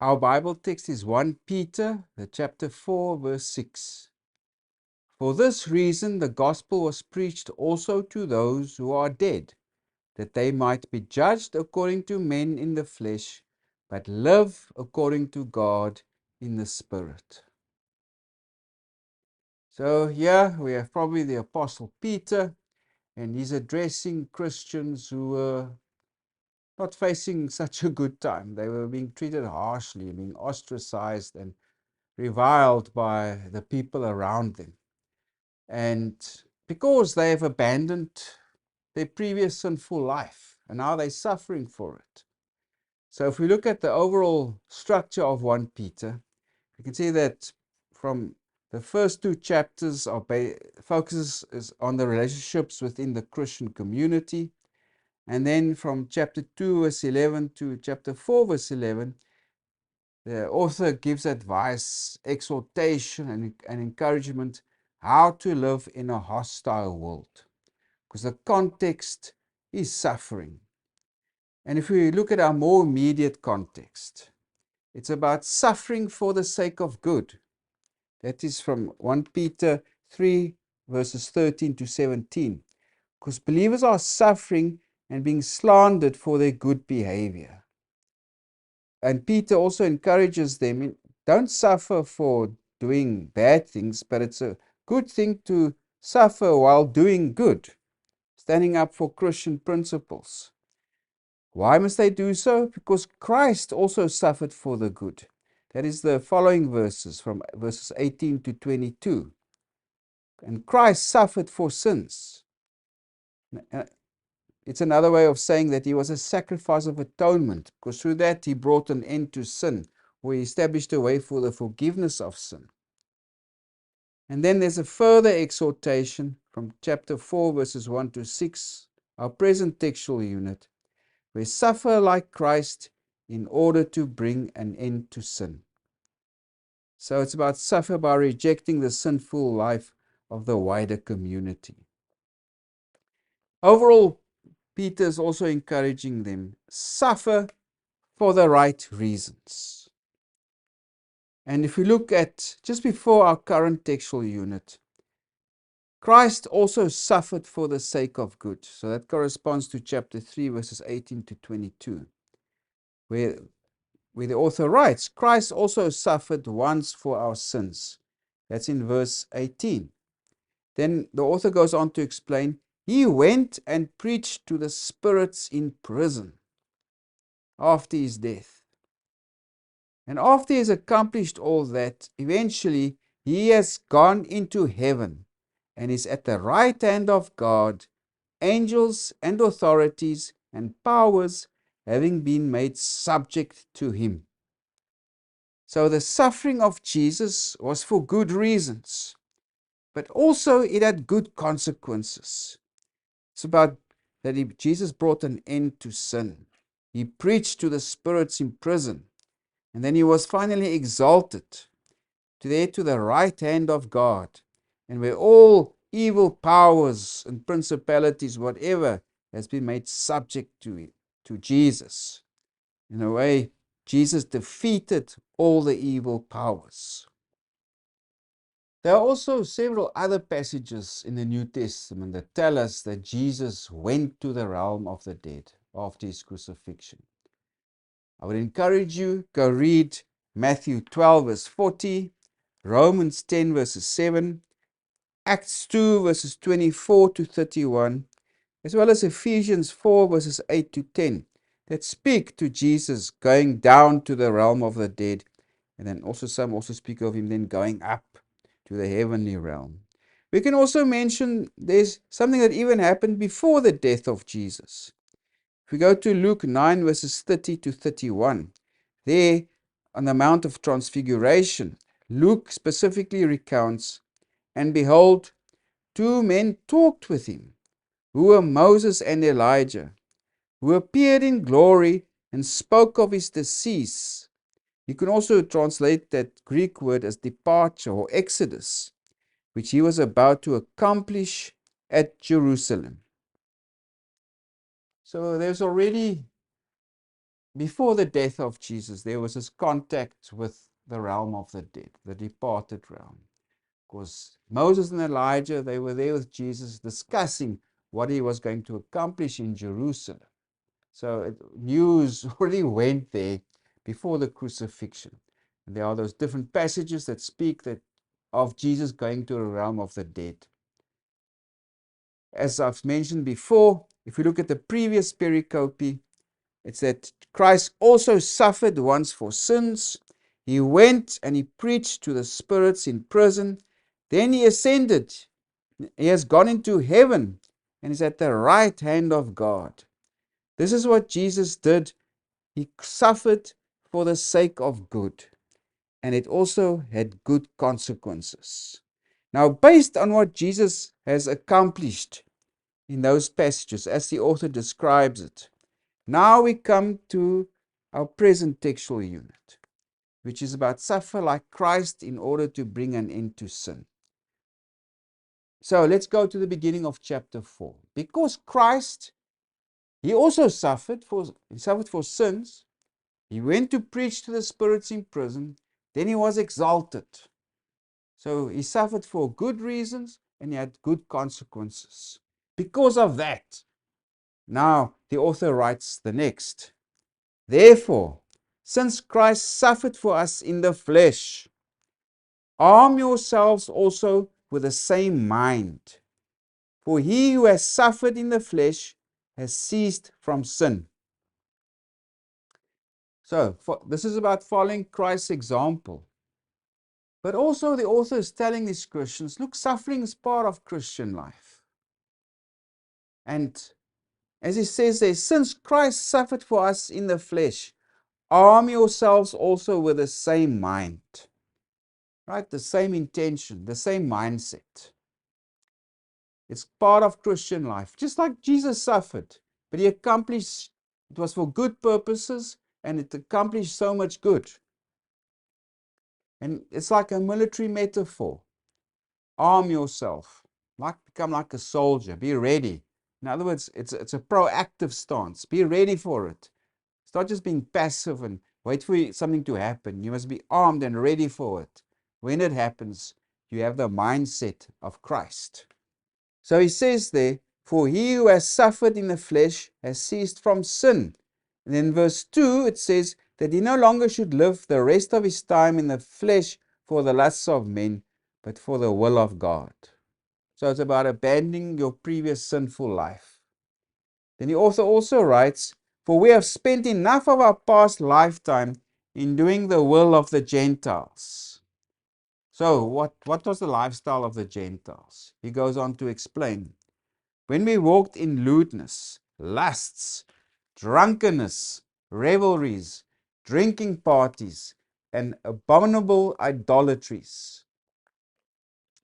Our Bible text is 1 Peter, the chapter 4, verse 6. For this reason the gospel was preached also to those who are dead, that they might be judged according to men in the flesh, but live according to God in the Spirit. So here we have probably the Apostle Peter, and he's addressing Christians who were not facing such a good time. They were being treated harshly, being ostracized and reviled by the people around them. And because they have abandoned their previous sinful life, and now they're suffering for it. So if we look at the overall structure of 1 Peter, we can see that from the first two chapters focuses is on the relationships within the Christian community. And then from chapter 2 verse 11 to chapter 4 verse 11, the author gives advice, exhortation, and encouragement how to live in a hostile world, because the context is suffering. And if we look at our more immediate context, it's about suffering for the sake of good. That is from 1 Peter 3, verses 13 to 17, because believers are suffering and being slandered for their good behavior. And Peter also encourages them, don't suffer for doing bad things, but it's a good thing to suffer while doing good, standing up for Christian principles. Why must they do so? Because Christ also suffered for the good. That is the following verses from verses 18 to 22. And Christ suffered for sins. It's another way of saying that he was a sacrifice of atonement, because through that he brought an end to sin, or he established a way for the forgiveness of sin. And then there's a further exhortation from chapter 4, verses 1 to 6, our present textual unit. We suffer like Christ in order to bring an end to sin. So it's about suffer by rejecting the sinful life of the wider community. Overall, Peter is also encouraging them, suffer for the right reasons. And if we look at just before our current textual unit, Christ also suffered for the sake of good. So that corresponds to chapter 3, verses 18 to 22, where the author writes, Christ also suffered once for our sins. That's in verse 18. Then the author goes on to explain, he went and preached to the spirits in prison after his death. And after he has accomplished all that, eventually he has gone into heaven and is at the right hand of God, angels and authorities and powers having been made subject to him. So the suffering of Jesus was for good reasons, but also it had good consequences. It's about that Jesus brought an end to sin. He preached to the spirits in prison, and then he was finally exalted to the right hand of God, and where all evil powers and principalities, whatever, has been made subject to Jesus. In a way, Jesus defeated all the evil powers. There are also several other passages in the New Testament that tell us that Jesus went to the realm of the dead after his crucifixion. I would encourage you, go read Matthew 12 verse 40, Romans 10 verses 7, Acts 2 verses 24 to 31, as well as Ephesians 4 verses 8 to 10, that speak to Jesus going down to the realm of the dead, and then also some also speak of him then going up to the heavenly realm. We can also mention there's something that even happened before the death of Jesus. If we go to Luke 9 verses 30 to 31, there on the Mount of Transfiguration, Luke specifically recounts, and behold, two men talked with him, who were Moses and Elijah, who appeared in glory and spoke of his decease. You can also translate that Greek word as departure or exodus. which he was about to accomplish at Jerusalem. So there's already, before the death of Jesus, there was this contact with the realm of the dead, the departed realm. Because Moses and Elijah, they were there with Jesus discussing what he was going to accomplish in Jerusalem. So news already went there before the crucifixion. And there are those different passages that speak of Jesus going to the realm of the dead. As I've mentioned before, if we look at the previous pericope, it's that Christ also suffered once for sins. He went and he preached to the spirits in prison. Then he ascended. He has gone into heaven and is at the right hand of God. This is what Jesus did. He suffered for the sake of good, and it also had good consequences. Now, based on what Jesus has accomplished in those passages, as the author describes it, now we come to our present textual unit, which is about suffer like Christ in order to bring an end to sin. So let's go to the beginning of chapter 4. Because Christ, he also suffered for sins. He went to preach to the spirits in prison. Then he was exalted. So he suffered for good reasons and he had good consequences. Because of that, now the author writes the next. Therefore, since Christ suffered for us in the flesh, arm yourselves also with the same mind. For he who has suffered in the flesh has ceased from sin. So, this is about following Christ's example. But also the author is telling these Christians, look, suffering is part of Christian life. And as he says there, since Christ suffered for us in the flesh, arm yourselves also with the same mind. Right? The same intention, the same mindset. It's part of Christian life. Just like Jesus suffered, but he accomplished, it was for good purposes, and it accomplished so much good. And it's like a military metaphor. Arm yourself. Become like a soldier. Be ready. In other words, it's a proactive stance. Be ready for it. It's not just being passive and wait for something to happen. You must be armed and ready for it. When it happens, you have the mindset of Christ. So he says there, for he who has suffered in the flesh has ceased from sin. And in verse 2 it says that he no longer should live the rest of his time in the flesh for the lusts of men, but for the will of God. So it's about abandoning your previous sinful life. Then the author also writes, for we have spent enough of our past lifetime in doing the will of the Gentiles. So what was the lifestyle of the Gentiles? He goes on to explain. When we walked in lewdness, lusts, drunkenness, revelries, drinking parties, and abominable idolatries.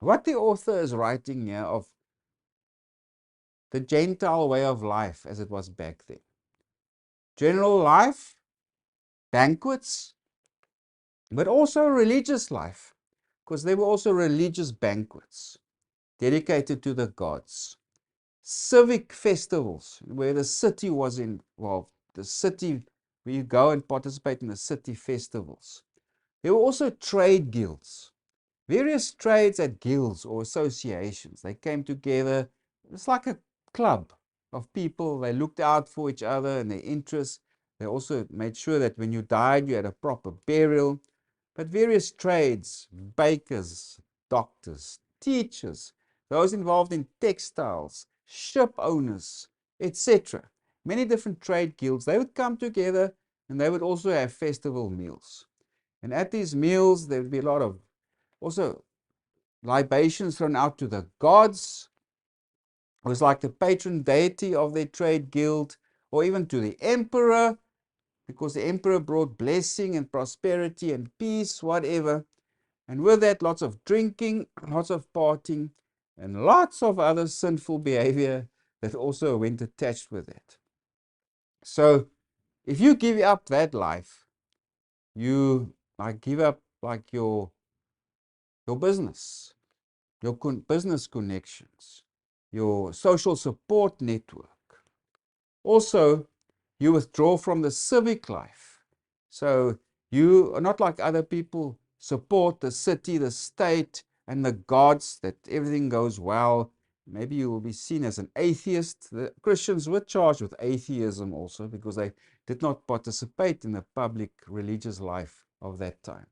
What the author is writing here of the Gentile way of life as it was back then. General life, banquets, but also religious life, because there were also religious banquets dedicated to the gods. Civic festivals where the city was involved, the city where you go and participate in the city festivals. There were also trade guilds. Various trades at guilds or associations. They came together. It's like a club of people. They looked out for each other and their interests. They also made sure that when you died, you had a proper burial. But various trades, bakers, doctors, teachers, those involved in textiles, ship owners, etc. Many different trade guilds, they would come together and they would also have festival meals. And at these meals, there would be a lot of also libations thrown out to the gods. It was like the patron deity of their trade guild, or even to the emperor, because the emperor brought blessing and prosperity and peace, whatever. And with that, lots of drinking, lots of partying, and lots of other sinful behavior that also went attached with it. So if you give up that life, you give up like your business. your business connections, your social support network. Also, you withdraw from the civic life. So you are not like other people, support the city, the state, and the gods, that everything goes well. Maybe you will be seen as an atheist. The Christians were charged with atheism also because they did not participate in the public religious life of that time.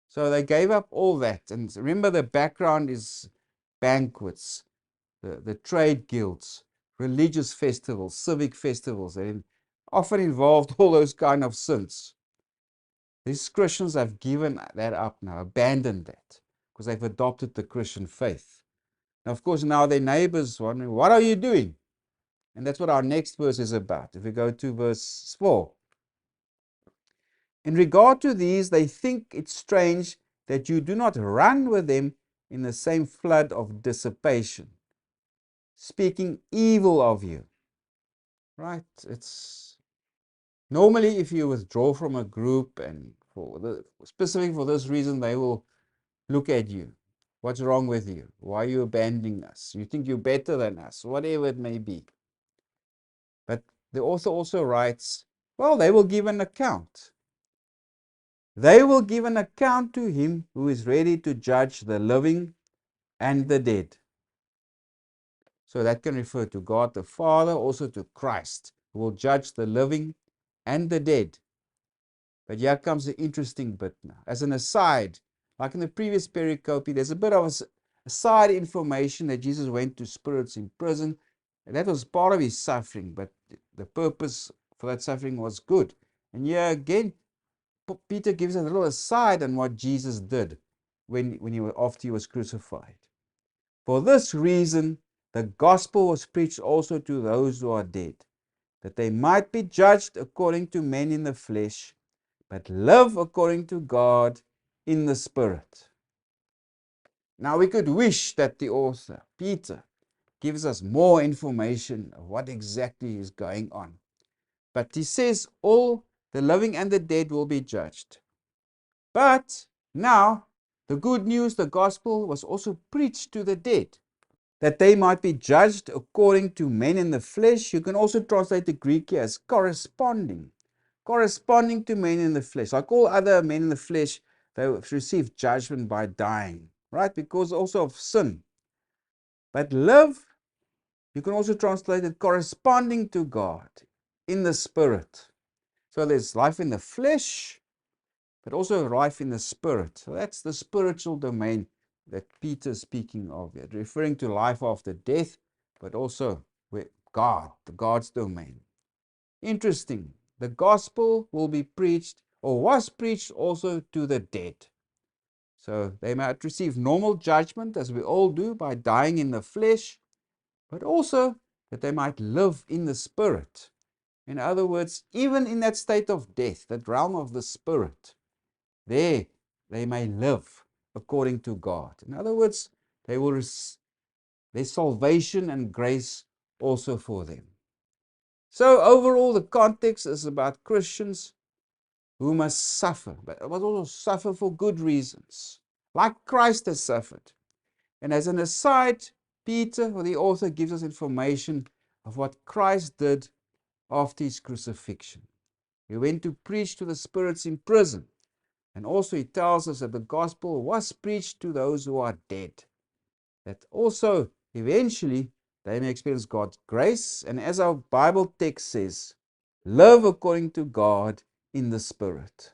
So they gave up all that. And remember, the background is banquets, the trade guilds, religious festivals, civic festivals. They often involved all those kind of sins. These Christians have given that up now, abandoned that, because they've adopted the Christian faith. Now, of course, now their neighbors wondering, what are you doing? And that's what our next verse is about. If we go to verse 4. In regard to these, they think it strange that you do not run with them in the same flood of dissipation, speaking evil of you. Right? It's normally if you withdraw from a group and specifically for this reason, they will look at you. What's wrong with you? Why are you abandoning us? You think you're better than us? Whatever it may be. But the author also writes, well, they will give an account. They will give an account to him who is ready to judge the living and the dead. So that can refer to God the Father, also to Christ, who will judge the living and the dead. But here comes the interesting bit now. As an aside, like in the previous pericope, there's a bit of a side information that Jesus went to spirits in prison. And that was part of his suffering, but the purpose for that suffering was good. And here again, Peter gives a little aside on what Jesus did after he was crucified. For this reason, the gospel was preached also to those who are dead, that they might be judged according to men in the flesh, but live according to God in the Spirit. Now we could wish that the author, Peter, gives us more information of what exactly is going on. But he says all the living and the dead will be judged. But now the good news, the gospel, was also preached to the dead, that they might be judged according to men in the flesh. You can also translate the Greek here as corresponding to men in the flesh. Like all other men in the flesh, they receive judgment by dying, right? Because also of sin. But live, you can also translate it corresponding to God in the Spirit. So there's life in the flesh, but also life in the Spirit. So that's the spiritual domain that Peter's speaking of here, referring to life after death, but also with God, God's domain. Interesting. The gospel will be preached, or was preached, also to the dead. So they might receive normal judgment, as we all do, by dying in the flesh, but also that they might live in the Spirit. In other words, even in that state of death, that realm of the Spirit, there they may live according to God. In other words, they will receive there's salvation and grace also for them. So overall, the context is about Christians who must suffer, but also suffer for good reasons, like Christ has suffered. And as an aside, Peter, or the author, gives us information of what Christ did after his crucifixion. He went to preach to the spirits in prison. And also he tells us that the gospel was preached to those who are dead. That also, eventually, they may experience God's grace. And as our Bible text says, live according to God in the Spirit.